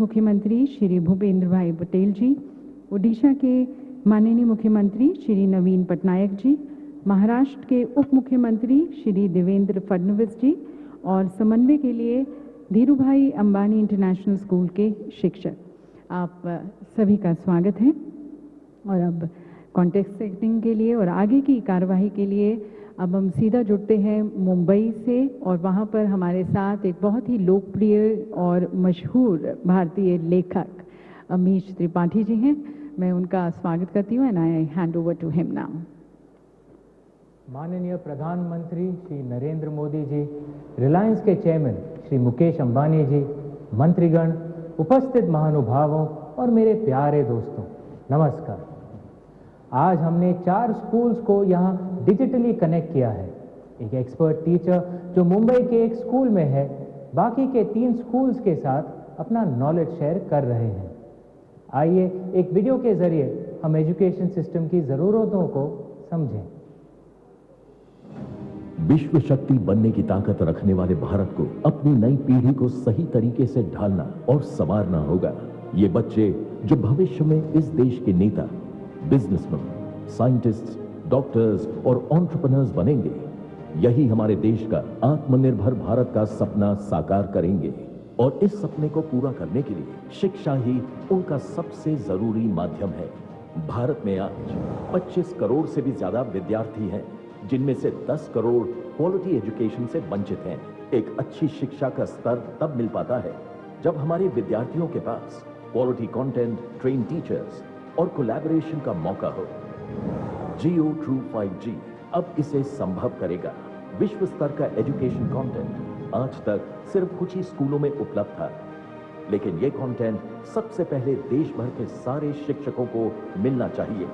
मुख्यमंत्री श्री भूपेंद्र भाई पटेल जी, ओडिशा के माननीय मुख्यमंत्री श्री नवीन पटनायक जी, महाराष्ट्र के उप मुख्यमंत्री श्री देवेंद्र फडणवीस जी और समन्वय के लिए धीरूभाई अंबानी इंटरनेशनल स्कूल के शिक्षक, आप सभी का स्वागत है। और अब कॉन्टेक्स्ट सेटिंग के लिए और आगे की कार्यवाही के लिए अब हम सीधा जुड़ते हैं मुंबई से और वहाँ पर हमारे साथ एक बहुत ही लोकप्रिय और मशहूर भारतीय लेखक अमीश त्रिपाठी जी हैं। मैं उनका स्वागत करती हूँ and I hand over to him now. माननीय प्रधानमंत्री श्री नरेंद्र मोदी जी, रिलायंस के चेयरमैन श्री मुकेश अंबानी जी, मंत्रीगण, उपस्थित महानुभावों और मेरे प्यारे दोस्तों, नमस्कार। आज हमने 4 स्कूल्स को यहाँ डिजिटली कनेक्ट किया है। एक एक्सपर्ट टीचर जो मुंबई के एक स्कूल में है, बाकी के 3 स्कूल्स के साथ अपना नॉलेज शेयर कर रहे हैं। आइए एक वीडियो के जरिए हम एजुकेशन सिस्टम की जरूरतों को समझें। विश्व शक्ति बनने की ताकत रखने वाले भारत को अपनी नई पीढ़ी को सही तरीके से ढालना और संवारना होगा। ये बच्चे जो भविष्य में इस देश के नेता, बिजनेसमैन, साइंटिस्ट्स, डॉक्टर्स और एंटरप्रेन्योर्स बनेंगे, यही हमारे देश का आत्मनिर्भर भारत का सपना साकार करेंगे। और इस सपने को पूरा करने के लिए शिक्षा ही उनका सबसे जरूरी माध्यम है। भारत में आज 25 करोड़ से भी ज्यादा विद्यार्थी हैं, जिनमें से 10 करोड़ क्वालिटी एजुकेशन से वंचित हैं। एक अच्छी शिक्षा का स्तर तब मिल पाता है जब हमारे विद्यार्थियों के पास क्वालिटी कंटेंट, ट्रेन टीचर्स और कोलैबोरेशन का मौका हो। जियो ट्रू 5G अब इसे संभव करेगा। विश्व स्तर का एजुकेशन कंटेंट आज तक सिर्फ कुछ ही स्कूलों में उपलब्ध था, लेकिन यह कंटेंट सबसे पहले देश भर के सारे शिक्षकों को मिलना चाहिए,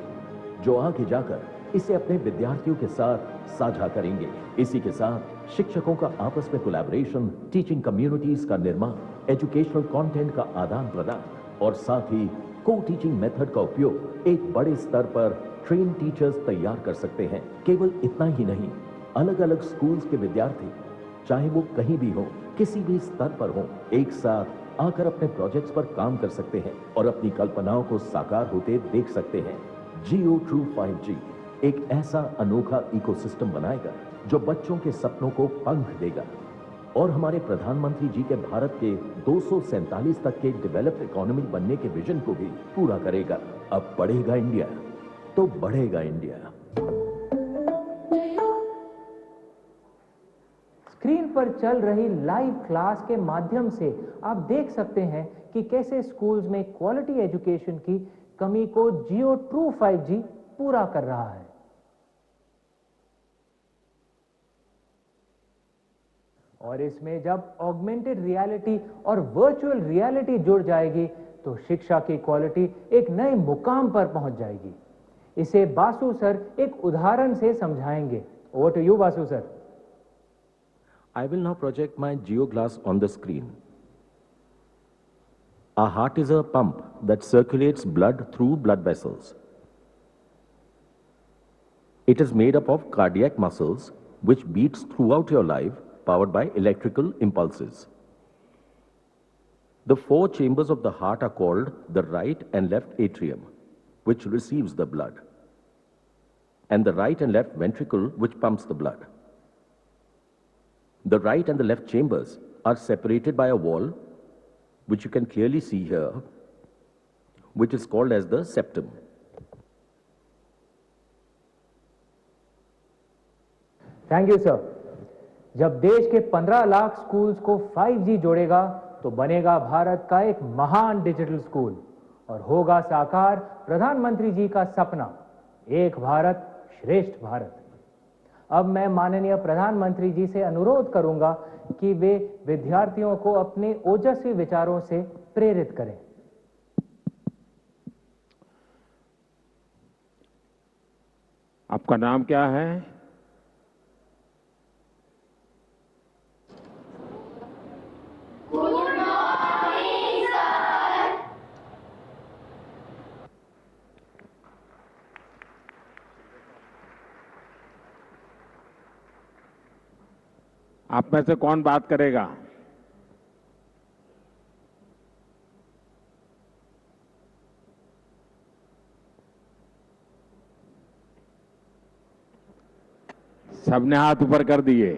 जो आगे जाकर इसे अपने विद्यार्थियों के साथ साझा करेंगे। इसी के साथ शिक्षकों का आपस में कोलैबोरेशन, टीचिंग कम्युनिटीज का निर्माण, एजुकेशनल कंटेंट का आदान प्रदान और साथ ही को टीचिंग मेथड का उपयोग एक बड़े स्तर पर ट्रेन टीचर्स तैयार कर सकते हैं। केवल इतना ही नहीं, अलग अलग स्कूल्स के विद्यार्थी, चाहे वो कहीं भी हो, किसी भी स्तर पर हो, एक साथ आकर अपने प्रोजेक्ट्स पर काम कर सकते हैं और अपनी कल्पनाओं को साकार होते देख सकते हैं। जियो ट्रू 5G एक ऐसा अनोखा इकोसिस्टम बनाएगा जो बच्चों के सपनों को पंख देगा और हमारे प्रधानमंत्री जी के भारत के 247 तक के डेवलप्ड इकोनॉमी बनने के विजन को भी पूरा करेगा। अब बढ़ेगा इंडिया तो बढ़ेगा इंडिया। स्क्रीन पर चल रही लाइव क्लास के माध्यम से आप देख सकते हैं कि कैसे स्कूल्स में क्वालिटी एजुकेशन की कमी को जियो ट्रू 5G पूरा कर रहा है। और इसमें जब ऑगमेंटेड रियलिटी और वर्चुअल रियलिटी जुड़ जाएगी तो शिक्षा की क्वालिटी एक नए मुकाम पर पहुंच जाएगी। इसे बासु सर एक उदाहरण से समझाएंगे। Over to you Basu sir. I will now project my GeoGlass on the screen. Our heart is a pump that circulates blood through blood vessels. It is made up of cardiac muscles which beats throughout your life, powered by electrical impulses. The 4 chambers of the heart are called the right and left atrium, which receives the blood, and the right and left ventricle, which pumps the blood. The right and the left chambers are separated by a wall, which you can clearly see here, which is called as the septum. Thank you sir. जब देश के 15 lakh schools को 5G जोड़ेगा तो बनेगा भारत का एक महान डिजिटल स्कूल और होगा साकार प्रधानमंत्री जी का सपना, एक भारत श्रेष्ठ भारत। अब मैं माननीय प्रधानमंत्री जी से अनुरोध करूंगा कि वे विद्यार्थियों को अपने ओजस्वी विचारों से प्रेरित करें। आपका नाम क्या है? आप में से कौन बात करेगा? सबने हाथ ऊपर कर दिए।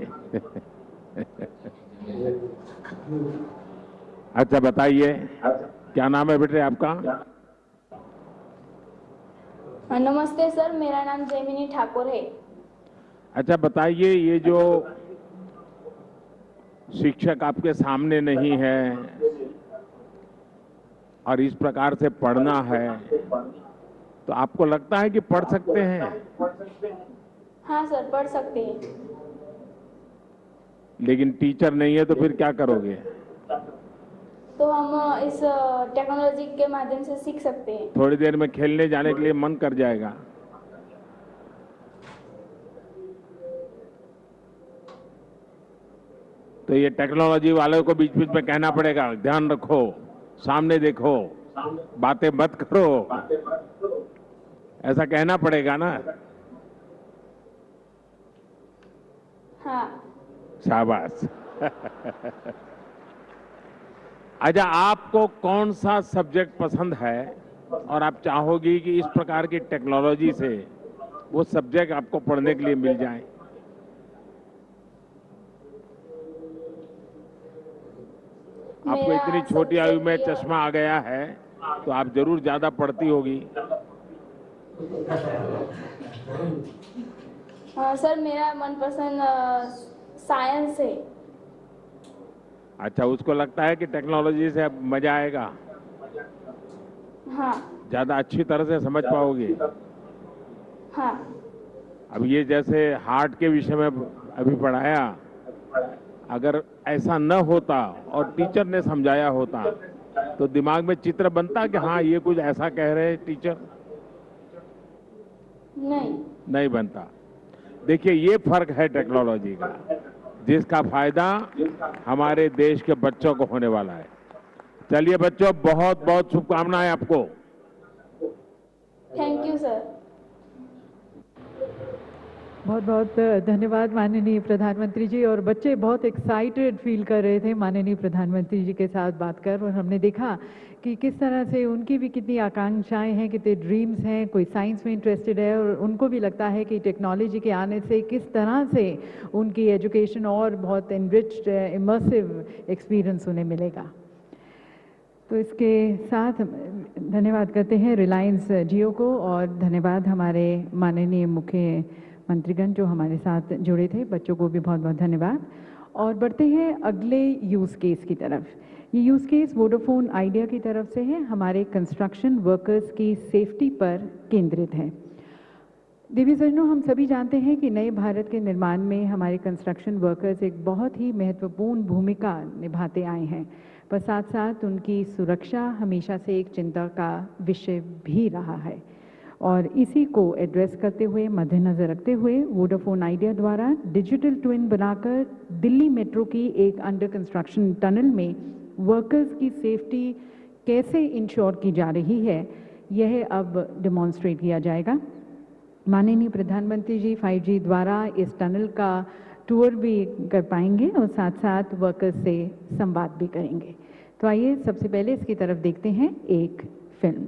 अच्छा बताइए, क्या नाम है बेटे आपका? नमस्ते सर, मेरा नाम जैमिनी ठाकुर है। अच्छा बताइए, ये जो शिक्षक आपके सामने नहीं है और इस प्रकार से पढ़ना है, तो आपको लगता है कि पढ़ सकते हैं? हाँ सर, पढ़ सकते हैं। लेकिन टीचर नहीं है तो फिर क्या करोगे? तो हम इस टेक्नोलॉजी के माध्यम से सीख सकते हैं। थोड़ी देर में खेलने जाने के लिए मन कर जाएगा। तो ये टेक्नोलॉजी वालों को बीच बीच में कहना पड़ेगा, ध्यान रखो, सामने देखो, बातें मत करो, ऐसा कहना पड़ेगा ना? हाँ। शाबाश। अच्छा, आपको कौन सा सब्जेक्ट पसंद है और आप चाहोगी कि इस प्रकार की टेक्नोलॉजी से वो सब्जेक्ट आपको पढ़ने के लिए मिल जाए? आपको इतनी छोटी आयु में चश्मा आ गया है तो आप जरूर ज्यादा पढ़ती होगी। सर, मेरा मनपसंद साइंस है। अच्छा, उसको लगता है कि टेक्नोलॉजी से अब मजा आएगा? हाँ। ज्यादा अच्छी तरह से समझ पाओगे? हाँ। अब ये जैसे हार्ट के विषय में अभी पढ़ाया, अगर ऐसा न होता और टीचर ने समझाया होता तो दिमाग में चित्र बनता कि हाँ ये कुछ ऐसा कह रहे हैं टीचर? नहीं बनता। देखिए, ये फर्क है टेक्नोलॉजी का, जिसका फायदा हमारे देश के बच्चों को होने वाला है। चलिए बच्चों, बहुत बहुत शुभकामनाएं आपको। Thank you sir. बहुत बहुत धन्यवाद माननीय प्रधानमंत्री जी। और बच्चे बहुत एक्साइटेड फील कर रहे थे माननीय प्रधानमंत्री जी के साथ बात कर, और हमने देखा कि किस तरह से उनकी भी कितनी आकांक्षाएं हैं, कितने ड्रीम्स हैं। कोई साइंस में इंटरेस्टेड है और उनको भी लगता है कि टेक्नोलॉजी के आने से किस तरह से उनकी एजुकेशन और बहुत एनरिच्ड इमर्सिव एक्सपीरियंस उन्हें मिलेगा। तो इसके साथ धन्यवाद करते हैं रिलायंस जियो को, और धन्यवाद हमारे माननीय मुख्य मंत्रीगण जो हमारे साथ जुड़े थे। बच्चों को भी बहुत बहुत धन्यवाद। और बढ़ते हैं अगले यूज़ केस की तरफ। ये यूज़ केस वोडाफोन आइडिया की तरफ से है, हमारे कंस्ट्रक्शन वर्कर्स की सेफ्टी पर केंद्रित है। देवी सज्जनों, हम सभी जानते हैं कि नए भारत के निर्माण में हमारे कंस्ट्रक्शन वर्कर्स एक बहुत ही महत्वपूर्ण भूमिका निभाते आए हैं, पर साथ साथ उनकी सुरक्षा हमेशा से एक चिंता का विषय भी रहा है। और इसी को एड्रेस करते हुए, मद्देनजर रखते हुए वोडाफोन आइडिया द्वारा डिजिटल ट्विन बनाकर दिल्ली मेट्रो की एक अंडर कंस्ट्रक्शन टनल में वर्कर्स की सेफ्टी कैसे इंश्योर की जा रही है, यह अब डिमॉन्स्ट्रेट किया जाएगा। माननीय प्रधानमंत्री जी 5G द्वारा इस टनल का टूर भी कर पाएंगे और साथ साथ वर्कर्स से संवाद भी करेंगे। तो आइए सबसे पहले इसकी तरफ देखते हैं एक फिल्म।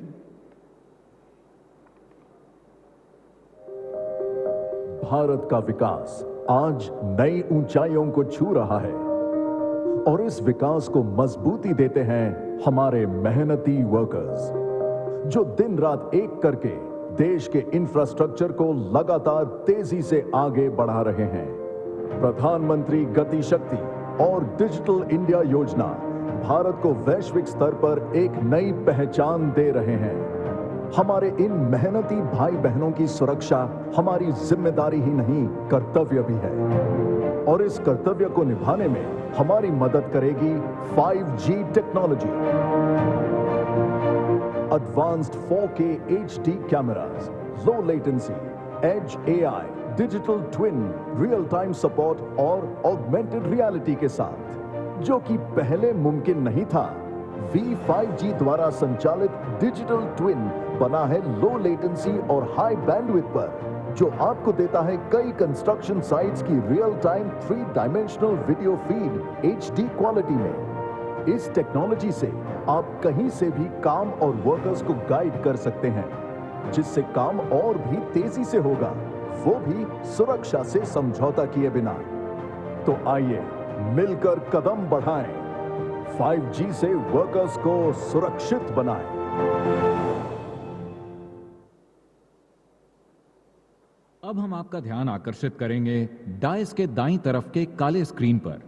भारत का विकास आज नई ऊंचाइयों को छू रहा है और इस विकास को मजबूती देते हैं हमारे मेहनती वर्कर्स, जो दिन रात एक करके देश के इंफ्रास्ट्रक्चर को लगातार तेजी से आगे बढ़ा रहे हैं। प्रधानमंत्री गति शक्ति और डिजिटल इंडिया योजना भारत को वैश्विक स्तर पर एक नई पहचान दे रहे हैं। हमारे इन मेहनती भाई बहनों की सुरक्षा हमारी जिम्मेदारी ही नहीं, कर्तव्य भी है। और इस कर्तव्य को निभाने में हमारी मदद करेगी 5G technology. Advanced 4K HD cameras, low latency, edge AI, digital twin, real time support और ऑगमेंटेड रियलिटी के साथ, जो कि पहले मुमकिन नहीं था। V5G द्वारा संचालित डिजिटल ट्विन बना है लो लेटेंसी और हाई बैंडविड्थ पर, जो आपको देता है कई कंस्ट्रक्शन साइट्स की real time 3 dimensional video feed HD quality में। इस टेक्नोलॉजी से आप कहीं से भी काम और वर्कर्स को गाइड कर सकते हैं, जिससे काम और भी तेजी से होगा वो भी सुरक्षा से समझौता किए बिना। तो आइए मिलकर कदम बढ़ाएं, 5G से वर्कर्स को सुरक्षित बनाएं। अब हम आपका ध्यान आकर्षित करेंगे डायस के दाईं तरफ के काले स्क्रीन पर।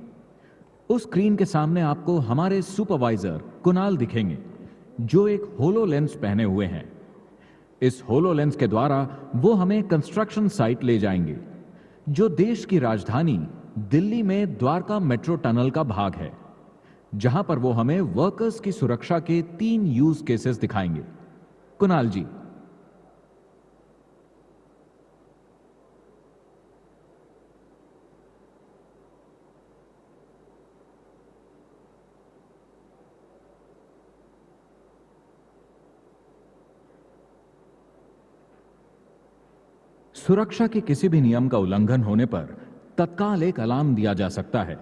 उस स्क्रीन के सामने आपको हमारे सुपरवाइजर कुणाल दिखेंगे, जो एक होलोलेंस पहने हुए हैं। इस होलोलेंस के द्वारा वो हमें कंस्ट्रक्शन साइट ले जाएंगे, जो देश की राजधानी दिल्ली में द्वारका मेट्रो टनल का भाग है, जहां पर वो हमें वर्कर्स की सुरक्षा के 3 यूज केसेस दिखाएंगे। कुणाल जी। सुरक्षा के किसी भी नियम का उल्लंघन होने पर तत्काल एक अलार्म दिया जा सकता है।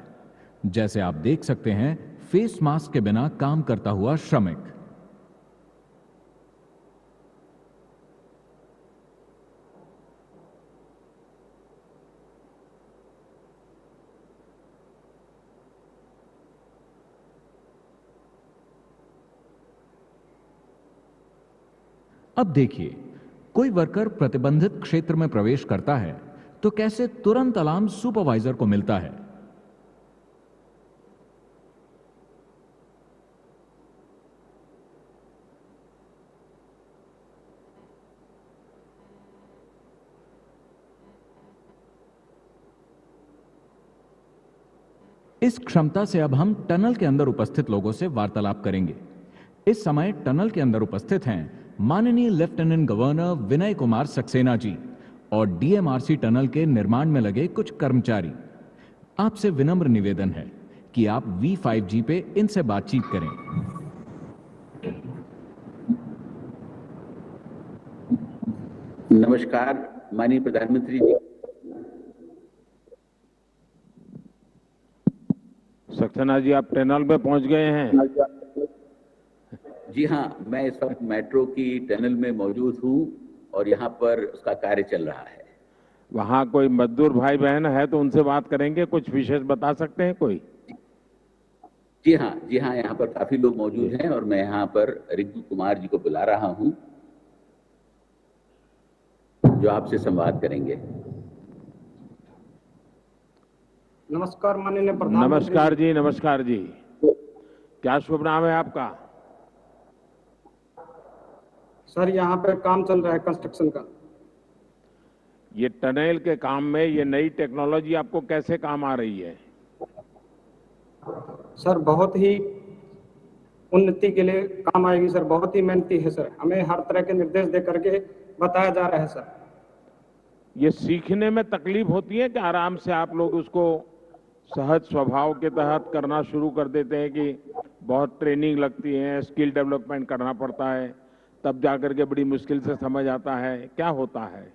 जैसे आप देख सकते हैं, फेस मास्क के बिना काम करता हुआ श्रमिक। अब देखिए, कोई वर्कर प्रतिबंधित क्षेत्र में प्रवेश करता है तो कैसे तुरंत अलार्म सुपरवाइजर को मिलता है। इस क्षमता से अब हम टनल के अंदर उपस्थित लोगों से वार्तालाप करेंगे। इस समय टनल के अंदर उपस्थित हैं माननीय लेफ्टिनेंट गवर्नर विनय कुमार सक्सेना जी और डीएमआरसी टनल के निर्माण में लगे कुछ कर्मचारी। आपसे विनम्र निवेदन है कि आप V5G पे इनसे बातचीत करें। नमस्कार माननीय प्रधानमंत्री जी। सक्सेना जी, आप टनल में पहुंच गए हैं? जी हाँ, मैं इस वक्त मेट्रो की टनल में मौजूद हूँ और यहाँ पर उसका कार्य चल रहा है। वहाँ कोई मजदूर भाई बहन है तो उनसे बात करेंगे, कुछ विशेष बता सकते हैं कोई? जी हाँ, यहाँ पर काफी लोग मौजूद हैं और मैं यहाँ पर रिंकू कुमार जी को बुला रहा हूँ, जो आपसे संवाद करेंगे। नमस्कार माननीय प्रधानमंत्री। नमस्कार जी, नमस्कार जी। क्या शुभ नाम है आपका? सर, यहाँ पर काम चल रहा है कंस्ट्रक्शन का। ये टनल के काम में ये नई टेक्नोलॉजी आपको कैसे काम आ रही है? सर, बहुत ही उन्नति के लिए काम आएगी सर। बहुत ही मेहनती है सर, हमें हर तरह के निर्देश दे करके बताया जा रहा है सर। ये सीखने में तकलीफ होती है कि आराम से आप लोग उसको सहज स्वभाव के तहत करना शुरू कर देते हैं कि बहुत ट्रेनिंग लगती है, स्किल डेवलपमेंट करना पड़ता है, तब जाकर के बड़ी मुश्किल से समझ आता है? क्या होता है?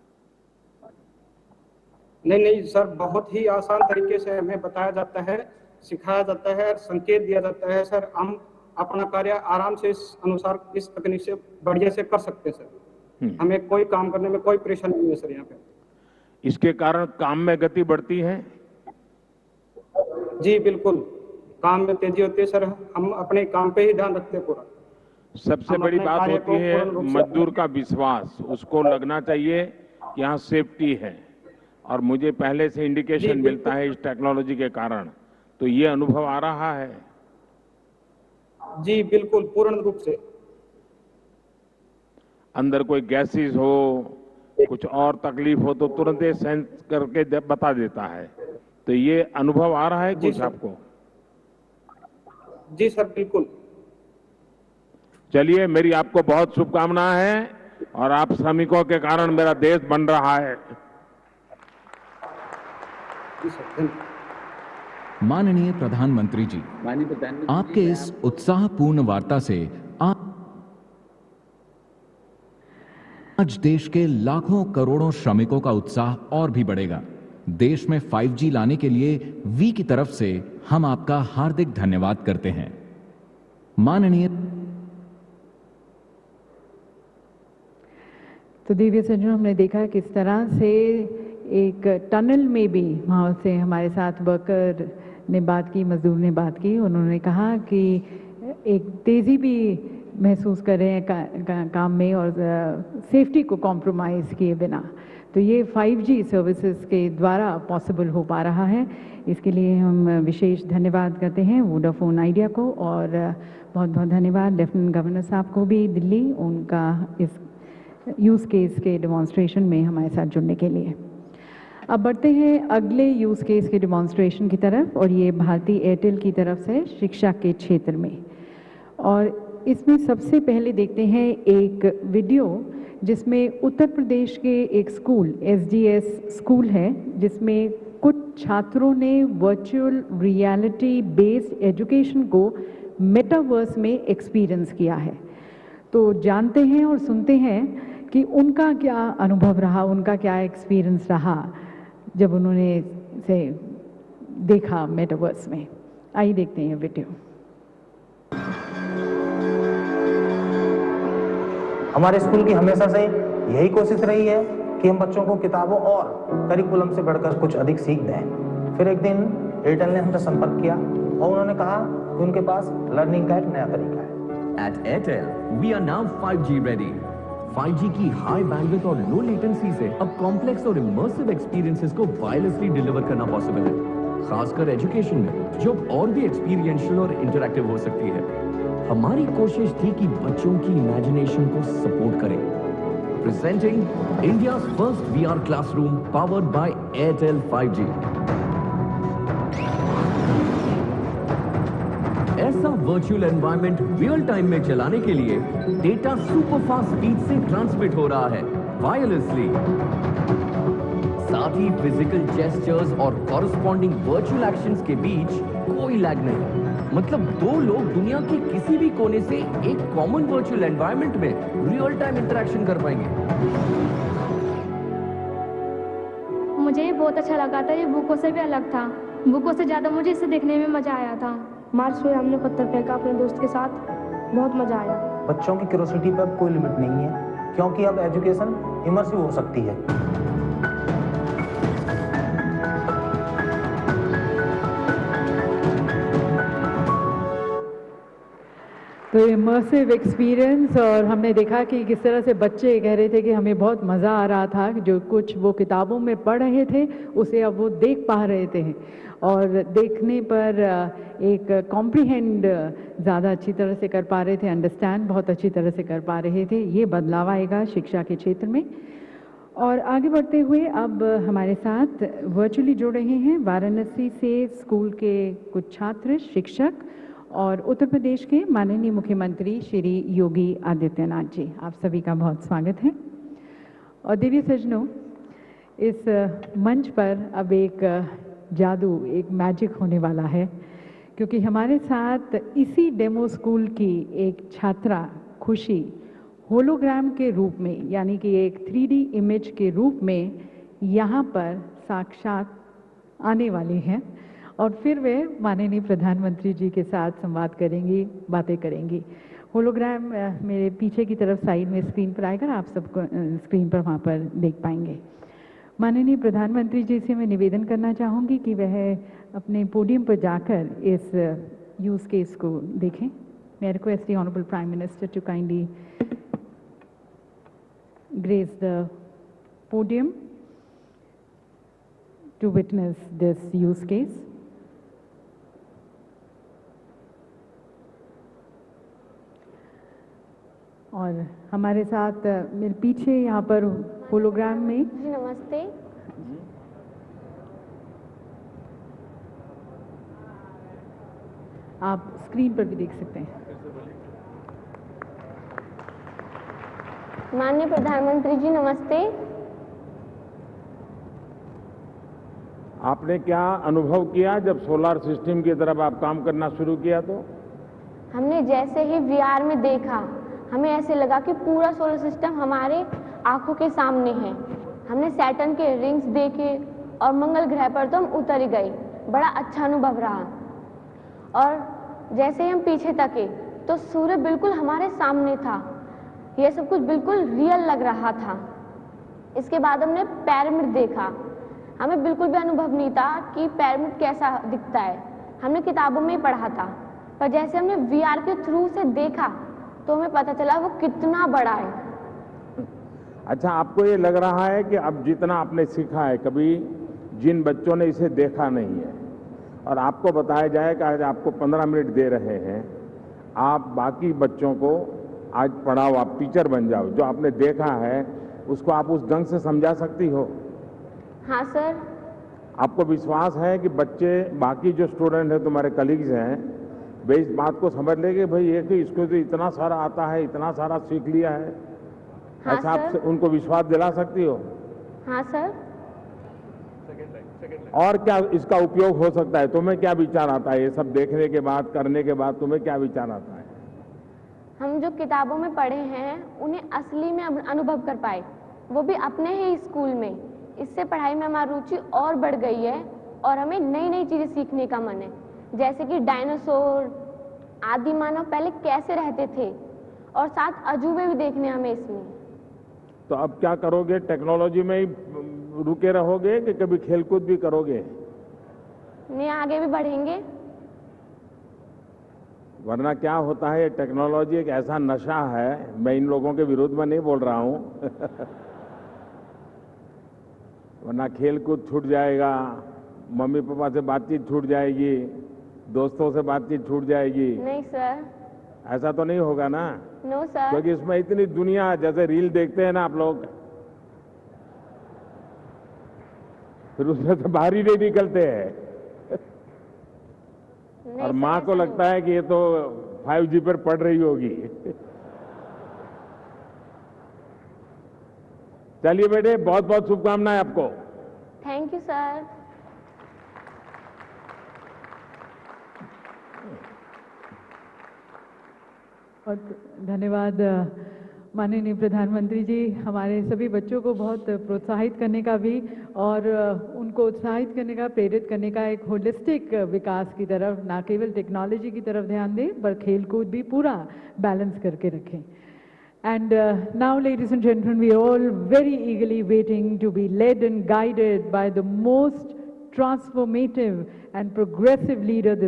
नहीं सर, बहुत ही आसान तरीके से हमें बताया जाता है, सिखाया जाता है, संकेत दिया जाता है सर। हम अपना कार्य आराम से इस अनुसार इस तकनीक से बढ़िया से कर सकते हैं सर। हमें कोई काम करने में कोई परेशानी नहीं है सर यहाँ पे। इसके कारण काम में गति बढ़ती है? जी बिल्कुल, काम में तेजी होती है सर। हम अपने काम पे ही ध्यान रखते हैं पूरा। सबसे बड़ी बात होती है मजदूर का विश्वास, उसको लगना चाहिए कि यहाँ सेफ्टी है, और मुझे पहले से इंडिकेशन मिलता है इस टेक्नोलॉजी के कारण, तो ये अनुभव आ रहा है? जी बिल्कुल, पूर्ण रूप से। अंदर कोई गैसेस हो, कुछ और तकलीफ हो तो तुरंत ये सेंस करके बता देता है, तो ये अनुभव आ रहा है कुछ आपको? जी सर, बिल्कुल। चलिए, मेरी आपको बहुत शुभकामनाएं हैं और आप श्रमिकों के कारण मेरा देश बन रहा है। माननीय प्रधानमंत्री जी, आपके इस उत्साहपूर्ण वार्ता से आज देश के लाखों करोड़ों श्रमिकों का उत्साह और भी बढ़ेगा। देश में 5G लाने के लिए वी की तरफ से हम आपका हार्दिक धन्यवाद करते हैं। माननीय तो दिव्य सज्जनों, हमने देखा किस तरह से एक टनल में भी वहाँ से हमारे साथ वर्कर ने बात की, मजदूर ने बात की। उन्होंने कहा कि एक तेज़ी भी महसूस कर रहे हैं काम में और सेफ्टी को कॉम्प्रोमाइज़ किए बिना। तो ये 5G सर्विसेज के द्वारा पॉसिबल हो पा रहा है। इसके लिए हम विशेष धन्यवाद करते हैं वोडाफोन आइडिया को, और बहुत बहुत धन्यवाद लेफ्टिनेंट गवर्नर साहब को भी दिल्ली, उनका इस यूज़ केस के डेमोन्स्ट्रेशन में हमारे साथ जुड़ने के लिए। अब बढ़ते हैं अगले यूज़ केस के डेमोन्स्ट्रेशन की तरफ, और ये भारती एयरटेल की तरफ से शिक्षा के क्षेत्र में। और इसमें सबसे पहले देखते हैं एक वीडियो जिसमें उत्तर प्रदेश के एक स्कूल, SDS स्कूल है, जिसमें कुछ छात्रों ने वर्चुअल रियलिटी बेस्ड एजुकेशन को मेटावर्स में एक्सपीरियंस किया है। तो जानते हैं और सुनते हैं कि उनका क्या अनुभव रहा, उनका क्या एक्सपीरियंस रहा जब उन्होंने इसे देखा मेटावर्स में। आइए देखते हैं वीडियो। हमारे स्कूल की हमेशा से यही कोशिश रही है कि हम बच्चों को किताबों और करिकुलम से बढ़कर कुछ अधिक सीख दें। फिर एक दिन एयरटेल ने हमसे संपर्क किया और उन्होंने कहा कि उनके पास लर्निंग का एक नया तरीका है। At Airtel, we are now 5G ready. 5G की हाई बैंडविड्थ और लो लेटेंसी से अब कॉम्प्लेक्स और इमर्सिव एक्सपीरियंसेस को वायरलेसली डिलीवर करना पॉसिबल है, खासकर एजुकेशन में, जो और भी एक्सपीरियंशियल और इंटरैक्टिव हो सकती है। हमारी कोशिश थी कि बच्चों की इमेजिनेशन को सपोर्ट करें। Presenting India's first VR classroom powered by Airtel 5G। ऐसा वर्चुअल एनवायरनमेंट रियल टाइम में चलाने के लिए डेटा सुपर फास्ट स्पीड से ट्रांसमिट हो रहा है वायरलेसली। साथ ही फिजिकल जेस्चर्स और कॉरेस्पॉन्डिंग वर्चुअल एक्शंस के बीच कोई लैग नहीं। मतलब दो लोग दुनिया के किसी भी कोने से एक कॉमन वर्चुअल एनवायरनमेंट में रियल टाइम इंटरेक्शन कर पाएंगे। मुझे ये बहुत अच्छा लगा था, ये बुकों से भी अलग था। बुकों से ज़्यादा मुझे इसे देखने में मज़ा आया था। मार्च में हमने पत्थर फेंका अपने दोस्त के साथ, बहुत मज़ा आया। बच्चों की क्यूरियोसिटी पर अब कोई लिमिट नहीं है, क्योंकि अब एजुकेशन इमर्सिव हो सकती है। तो इमर्सिव एक्सपीरियंस, और हमने देखा कि किस तरह से बच्चे कह रहे थे कि हमें बहुत मज़ा आ रहा था। जो कुछ वो किताबों में पढ़ रहे थे उसे अब वो देख पा रहे थे, और देखने पर एक कॉम्प्रिहेंड ज़्यादा अच्छी तरह से कर पा रहे थे, अंडरस्टैंड बहुत अच्छी तरह से कर पा रहे थे। ये बदलाव आएगा शिक्षा के क्षेत्र में। और आगे बढ़ते हुए अब हमारे साथ वर्चुअली जुड़ रहे हैं वाराणसी से स्कूल के कुछ छात्र, शिक्षक और उत्तर प्रदेश के माननीय मुख्यमंत्री श्री योगी आदित्यनाथ जी। आप सभी का बहुत स्वागत है। और दिव्य सज्जनों, इस मंच पर अब एक जादू, एक मैजिक होने वाला है, क्योंकि हमारे साथ इसी डेमो स्कूल की एक छात्रा खुशी होलोग्राम के रूप में, यानी कि एक 3D इमेज के रूप में यहाँ पर साक्षात आने वाली हैं, और फिर वे माननीय प्रधानमंत्री जी के साथ संवाद करेंगी, बातें करेंगी। होलोग्राम मेरे पीछे की तरफ साइड में स्क्रीन पर आएगा, आप सबको स्क्रीन पर वहाँ पर देख पाएंगे। माननीय प्रधानमंत्री जी से मैं निवेदन करना चाहूँगी कि वह अपने पोडियम पर जाकर इस यूज़ केस को देखें। मैं request the honourable prime minister to kindly grace the podium to witness this use case. और हमारे साथ मेरे पीछे यहाँ पर होलोग्राम में जी नमस्ते। आप स्क्रीन पर भी देख सकते हैं। माननीय प्रधानमंत्री जी नमस्ते। आपने क्या अनुभव किया जब सोलर सिस्टम की तरफ आप काम करना शुरू किया? तो हमने जैसे ही VR में देखा, हमें ऐसे लगा कि पूरा सोलर सिस्टम हमारे आंखों के सामने है। हमने सैटर्न के रिंग्स देखे और मंगल ग्रह पर तो हम उतर ही गए। बड़ा अच्छा अनुभव रहा। और जैसे ही हम पीछे तके तो सूर्य बिल्कुल हमारे सामने था। यह सब कुछ बिल्कुल रियल लग रहा था। इसके बाद हमने पैरामिड देखा। हमें बिल्कुल भी अनुभव नहीं था कि पैरामिड कैसा दिखता है, हमने किताबों में ही पढ़ा था, पर जैसे हमने वीआर के थ्रू से देखा तो हमें पता चला वो कितना बड़ा है। अच्छा, आपको ये लग रहा है कि अब जितना आपने सीखा है, कभी जिन बच्चों ने इसे देखा नहीं है और आपको बताया जाए कि आज आपको 15 मिनट दे रहे हैं, आप बाकी बच्चों को आज पढ़ाओ, आप टीचर बन जाओ, जो आपने देखा है उसको आप उस ढंग से समझा सकती हो? हाँ सर। आपको विश्वास है कि बच्चे, बाकी जो स्टूडेंट हैं, तुम्हारे कलीग्स हैं, वे इस बात को समझ लेंगे भाई ये कि इसको तो इतना सारा आता है, इतना सारा सीख लिया है? हाँ ऐसा आप सर। उनको विश्वास दिला सकती हो? हाँ सर। और क्या इसका उपयोग हो सकता है? तुम्हें क्या विचार आता है ये सब देखने के बाद, करने के बाद तुम्हें क्या विचार आता है? हम जो किताबों में पढ़े हैं उन्हें असली में अनुभव कर पाए, वो भी अपने ही स्कूल में। इससे पढ़ाई में हमारी रुचि और बढ़ गई है और हमें नई नई चीजें सीखने का मन है, जैसे कि डायनासोर, आदि मानव पहले कैसे रहते थे, और साथ अजूबे भी देखने हमें इसमें। तो अब क्या करोगे? टेक्नोलॉजी में ही रुके रहोगे कि कभी खेलकूद भी करोगे? नहीं, आगे भी बढ़ेंगे। वरना क्या होता है, टेक्नोलॉजी एक ऐसा नशा है, मैं इन लोगों के विरोध में नहीं बोल रहा हूं वरना खेलकूद छूट जाएगा, मम्मी पापा से बातचीत छूट जाएगी, दोस्तों से बातचीत छूट जाएगी। नहीं सर। ऐसा तो नहीं होगा ना? No sir. क्योंकि इसमें इतनी दुनिया, जैसे रील देखते हैं ना आप लोग, फिर उसमें से बाहर ही नहीं निकलते हैं और माँ को लगता है कि ये तो 5G पर पढ़ रही होगी चलिए बेटे, बहुत बहुत शुभकामनाएं आपको। Thank you sir. बहुत धन्यवाद माननीय प्रधानमंत्री जी। हमारे सभी बच्चों को बहुत प्रोत्साहित करने का भी और उनको उत्साहित करने का, प्रेरित करने का एक होलिस्टिक विकास की तरफ, ना केवल टेक्नोलॉजी की तरफ ध्यान दें पर खेलकूद भी पूरा बैलेंस करके रखें। And now, ladies and gentlemen, we are all very eagerly waiting to be led and guided by the most transformative and progressive leader this